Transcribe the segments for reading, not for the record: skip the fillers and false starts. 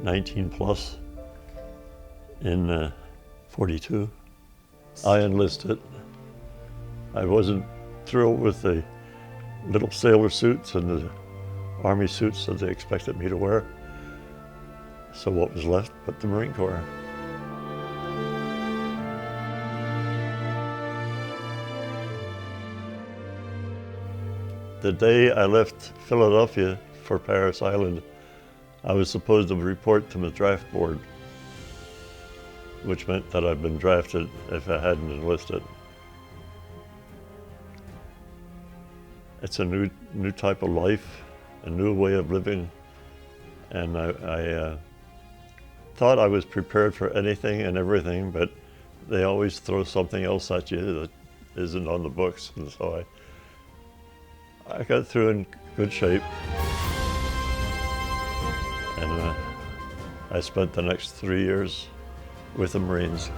19 plus in 42. I enlisted. I wasn't thrilled with the little sailor suits and the Army suits that they expected me to wear. So what was left but the Marine Corps. The day I left Philadelphia for Parris Island, I was supposed to report to the draft board, which meant that I'd been drafted if I hadn't enlisted. It's a new type of life, a new way of living, and I thought I was prepared for anything and everything, but they always throw something else at you that isn't on the books, and so I got through in good shape, and I spent the next 3 years with the Marines.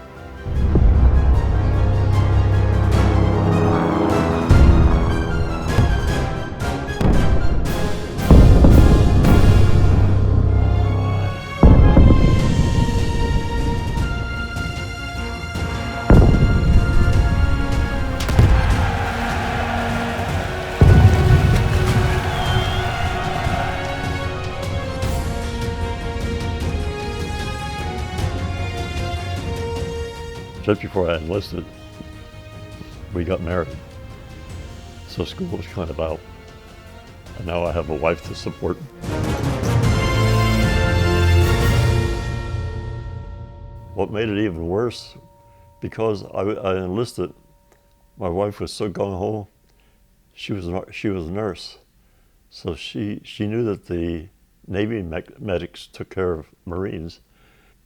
Just before I enlisted, we got married. So school was kind of out. And now I have a wife to support. What made it even worse, because I enlisted, my wife was so gung-ho. She was a nurse. So she knew that the Navy medics took care of Marines.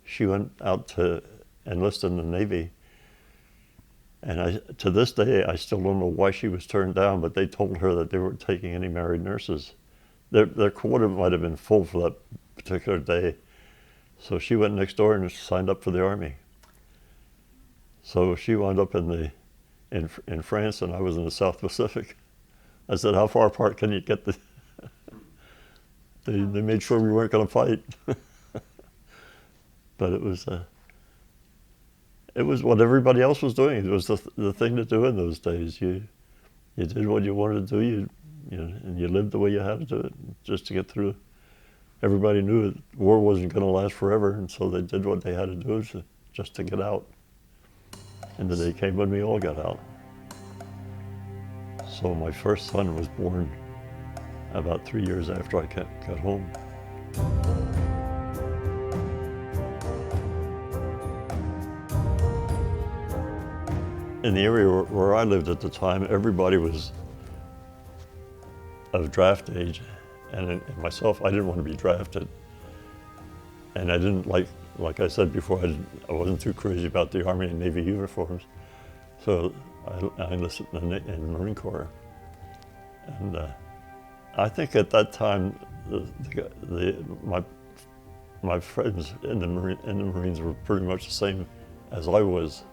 She went out to enlist in the Navy. And to this day, I still don't know why she was turned down, but they told her that they weren't taking any married nurses. Their quota might have been full for that particular day. So she went next door and signed up for the Army. So she wound up in France, and I was in the South Pacific. I said, how far apart can you get? They made sure we weren't going to fight. But it was what everybody else was doing. It was the thing to do in those days. You did what you wanted to do, and you lived the way you had to do it, just to get through. Everybody knew that war wasn't going to last forever, and so they did what they had to do just to get out. And the day came when we all got out. So my first son was born about 3 years after I got home. In the area where I lived at the time, everybody was of draft age, and myself, I didn't want to be drafted. And I didn't like I said before, I wasn't too crazy about the Army and Navy uniforms. So I enlisted in the Marine Corps. And I think at that time, my friends in the Marines were pretty much the same as I was.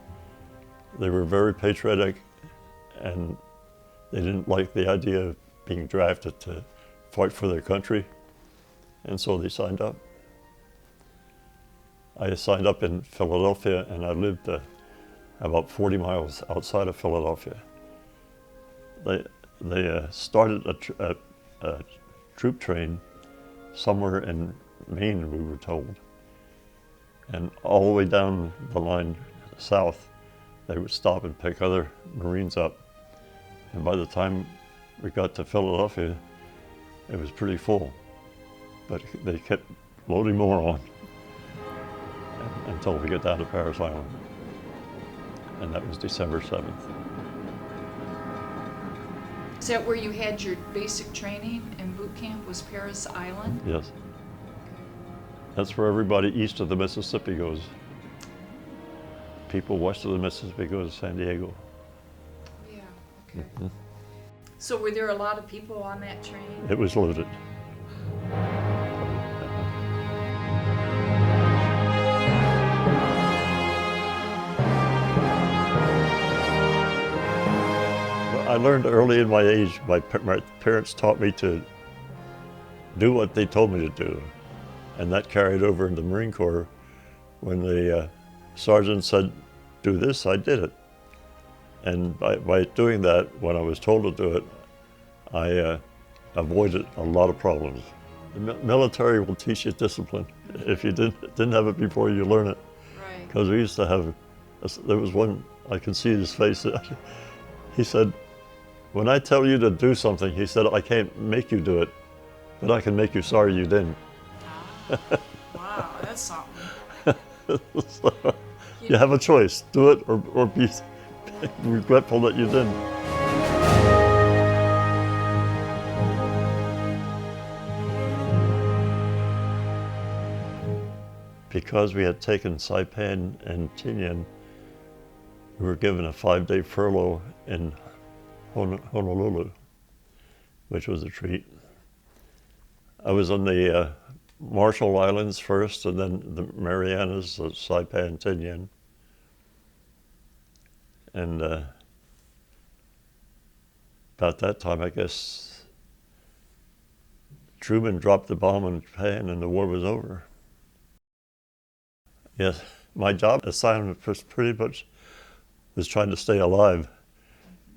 They were very patriotic, and they didn't like the idea of being drafted to fight for their country, and so they signed up. I signed up in Philadelphia, and I lived about 40 miles outside of Philadelphia. They started a troop train somewhere in Maine, we were told, and all the way down the line south, they would stop and pick other Marines up. And by the time we got to Philadelphia, it was pretty full. But they kept loading more on until we got down to Parris Island. And that was December 7th. Is that where you had your basic training and boot camp, was Parris Island? Yes. That's where everybody east of the Mississippi goes. People west of the Mississippi go to San Diego. Yeah, okay. So were there a lot of people on that train? It was loaded. I learned early in my age, my parents taught me to do what they told me to do. And that carried over into the Marine Corps. When the sergeant said, do this, I did it. And by doing that, when I was told to do it, I avoided a lot of problems. The military will teach you discipline. If you didn't have it before, you learn it. Right. Because we used to have, there was one, I can see his face. He said, when I tell you to do something, he said, I can't make you do it, but I can make you sorry you didn't. Wow, that's something. So, you have a choice, do it or be regretful that you didn't. Because we had taken Saipan and Tinian, we were given a 5-day furlough in Honolulu, which was a treat. I was on the Marshall Islands first, and then the Marianas, Saipan, Tinian. And about that time, I guess, Truman dropped the bomb in Japan and the war was over. Yes, my job assignment was pretty much was trying to stay alive,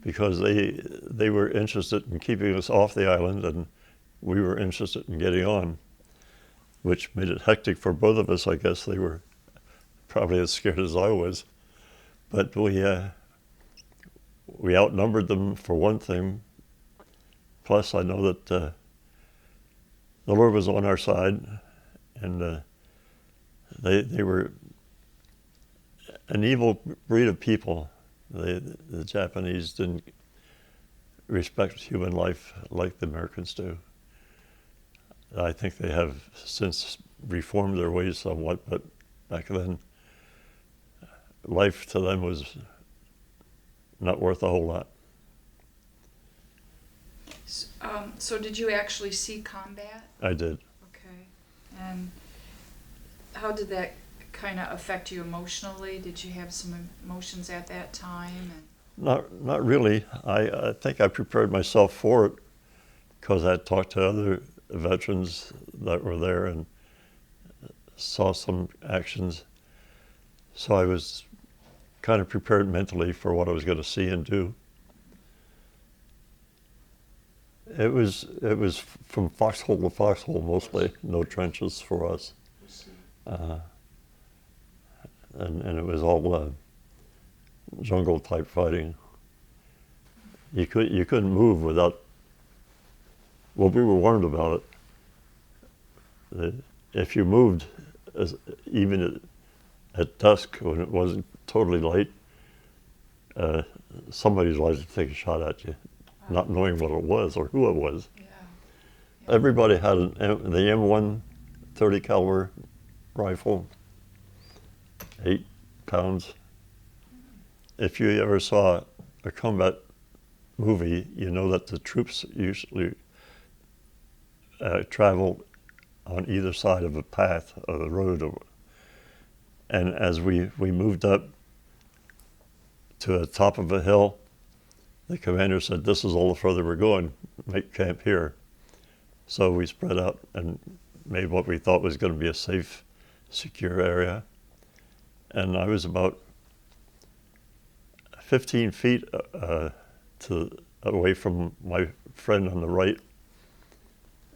because they were interested in keeping us off the island and we were interested in getting on, which made it hectic for both of us. I guess they were probably as scared as I was. But we outnumbered them for one thing. Plus, I know that the Lord was on our side, and they were an evil breed of people. The Japanese didn't respect human life like the Americans do. I think they have since reformed their ways somewhat, but back then, life to them was not worth a whole lot. So did you actually see combat? I did. Okay. And how did that kind of affect you emotionally? Did you have some emotions at that time? Not really. I think I prepared myself for it because I had talked to other veterans that were there and saw some actions. So I was kind of prepared mentally for what I was going to see and do. It was from foxhole to foxhole mostly, no trenches for us. And it was all jungle type fighting. You couldn't move without. Well, we were warned about it. If you moved, even at dusk when it wasn't totally light, somebody's liable to take a shot at you, not knowing what it was or who it was. Yeah. Everybody had the M1 30 caliber rifle, 8 pounds. If you ever saw a combat movie, you know that the troops usually traveled on either side of a path of the road. And as we moved up to the top of a hill, the commander said, this is all the further we're going, make camp here. So we spread out and made what we thought was going to be a safe, secure area. And I was about 15 feet away from my friend on the right,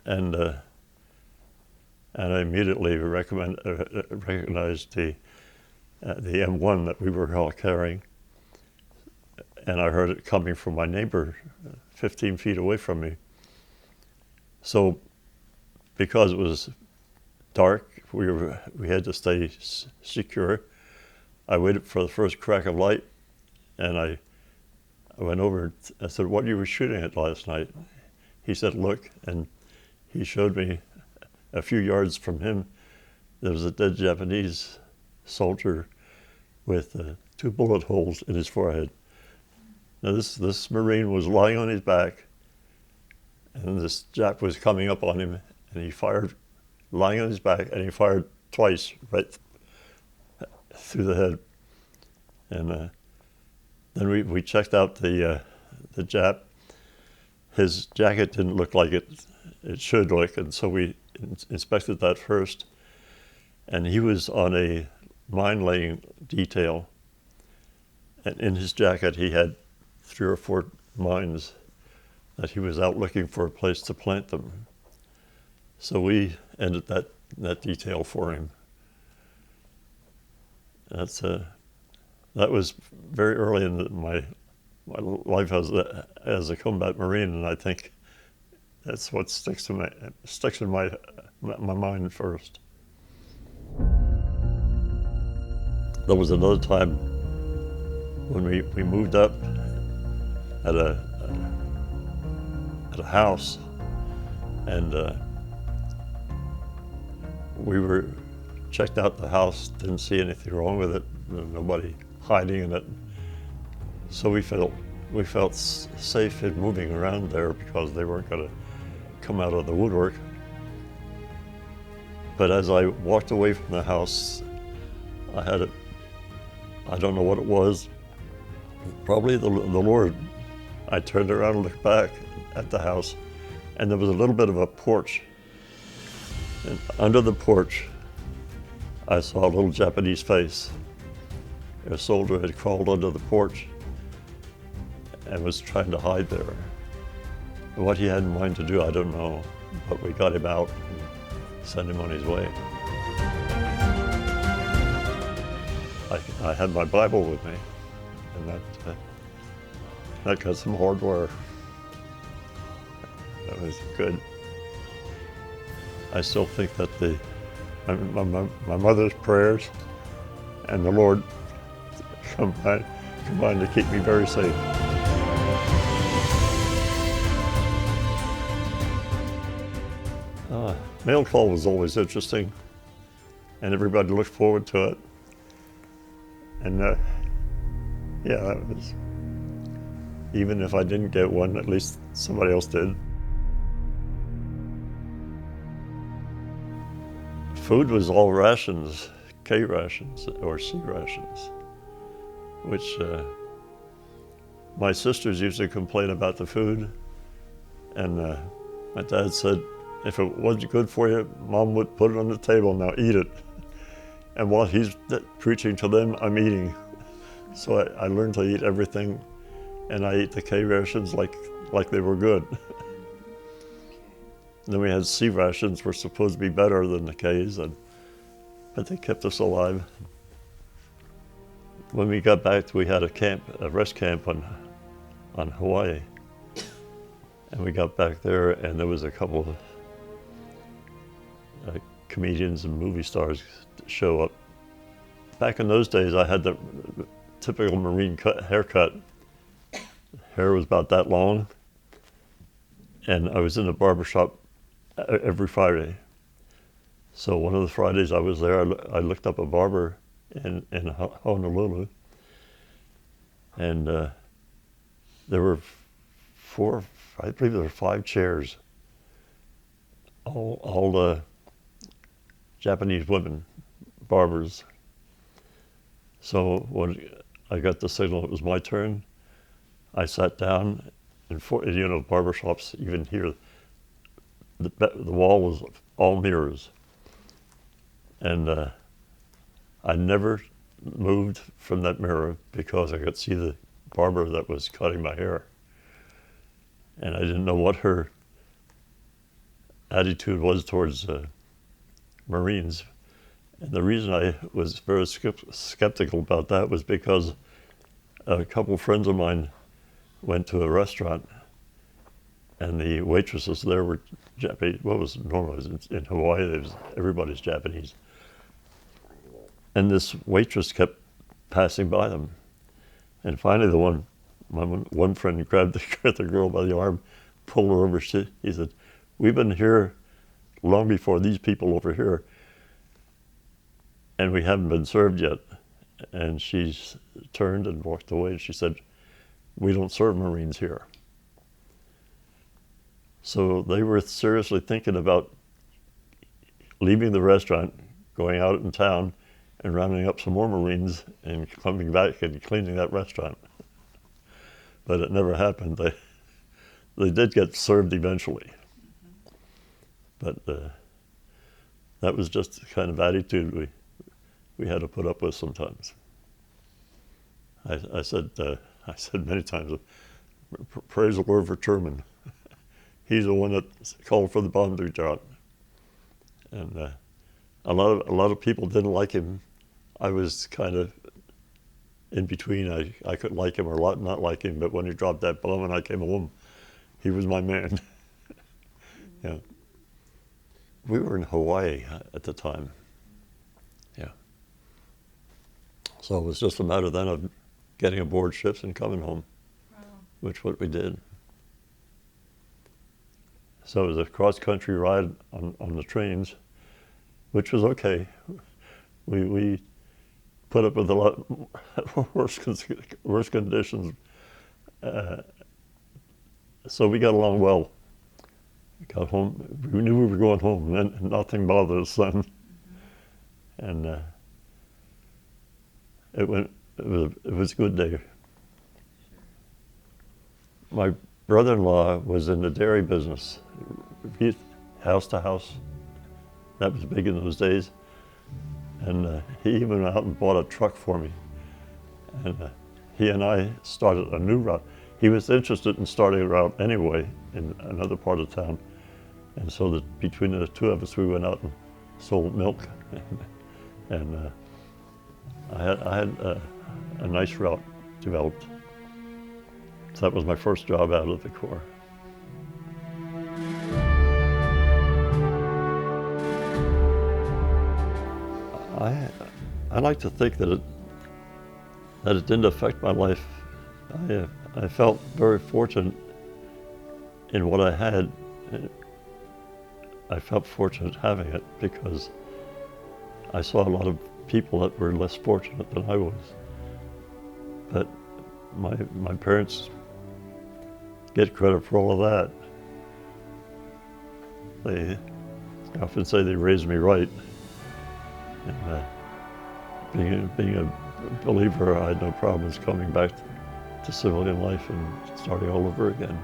and I immediately recognized the M1 that we were all carrying, and I heard it coming from my neighbor 15 feet away from me. So because it was dark, we had to stay secure. I waited for the first crack of light, and I went over and I said, what you were shooting at last night? He said, look, and he showed me a few yards from him, there was a dead Japanese soldier with 2 bullet holes in his forehead. Now this Marine was lying on his back, and this Jap was coming up on him, and he fired, lying on his back, and he fired twice right through the head. And then we checked out the Jap. His jacket didn't look like it should look, and so we inspected that first. and he was on a mine-laying detail, and in his jacket he had 3 or 4 mines that he was out looking for a place to plant them. So we ended that detail for him. That was very early in my life as a combat Marine, and I think that's what sticks in my mind first. There was another time when we moved up at a house, and we were checked out the house, didn't see anything wrong with it, nobody hiding in it. So we felt safe in moving around there because they weren't going to come out of the woodwork. But as I walked away from the house, I don't know what it was, probably the Lord. I turned around and looked back at the house, and there was a little bit of a porch. And under the porch, I saw a little Japanese face. A soldier had crawled under the porch and was trying to hide there. What he had in mind to do, I don't know, but we got him out and sent him on his way. I had my Bible with me, and that got some hardware. That was good. I still think that my mother's prayers and the Lord combined to keep me very safe. Mail call was always interesting, and everybody looked forward to it. And yeah, that was, even if I didn't get one, at least somebody else did. Food was all rations, K rations or C rations, which my sisters used to complain about the food, and my dad said, if it wasn't good for you, Mom would put it on the table, now eat it. And while he's preaching to them, I'm eating. So I learned to eat everything, and I ate the K rations like they were good. And then we had C rations, were supposed to be better than the Ks, but they kept us alive. When we got back, we had a rest camp on Hawaii. And we got back there, and there was a couple of comedians and movie stars show up. Back in those days, I had the typical Marine haircut. Hair was about that long, and I was in the barber shop every Friday. So one of the Fridays I was there, I looked up a barber in Honolulu, and there were I believe there were 5 chairs, all Japanese women barbers. So when I got the signal it was my turn, I sat down, and barbershops, even here, the wall was all mirrors. And I never moved from that mirror because I could see the barber that was cutting my hair. And I didn't know what her attitude was towards Marines. And the reason I was very skeptical about that was because a couple friends of mine went to a restaurant, and the waitresses there were Japanese. What was normal in Hawaii, everybody's Japanese. And this waitress kept passing by them. And finally my one friend grabbed the girl by the arm, pulled her over. He said, "We've been here long before these people over here, and we haven't been served yet." And she turned and walked away, and she said, "We don't serve Marines here." So they were seriously thinking about leaving the restaurant, going out in town, and rounding up some more Marines and coming back and cleaning that restaurant. But it never happened. They did get served eventually. But that was just the kind of attitude we had to put up with sometimes. I said many times, praise the Lord for Truman. He's the one that called for the bomb to be dropped. And a lot of people didn't like him. I was kind of in between. I could like him or not like him, but when he dropped that bomb and I came home, he was my man. Yeah. We were in Hawaii at the time. Yeah. So it was just a matter then of getting aboard ships and coming home, which is what we did. So it was a cross-country ride on the trains, which was okay. We put up with a lot worse conditions, so we got along well. We got home. We knew we were going home, and nothing bothered us then. And it was a good day. My brother-in-law was in the dairy business, house to house. That was big in those days. And he even went out and bought a truck for me. And he and I started a new route. He was interested in starting a route anyway in another part of town. And so that between the two of us, we went out and sold milk. And I had a nice route developed. So that was my first job out of the Corps. I like to think that it didn't affect my life. I felt very fortunate in what I had. I felt fortunate having it because I saw a lot of people that were less fortunate than I was. But my parents get credit for all of that. They often say they raised me right. And being a believer, I had no problems coming back to civilian life and starting all over again.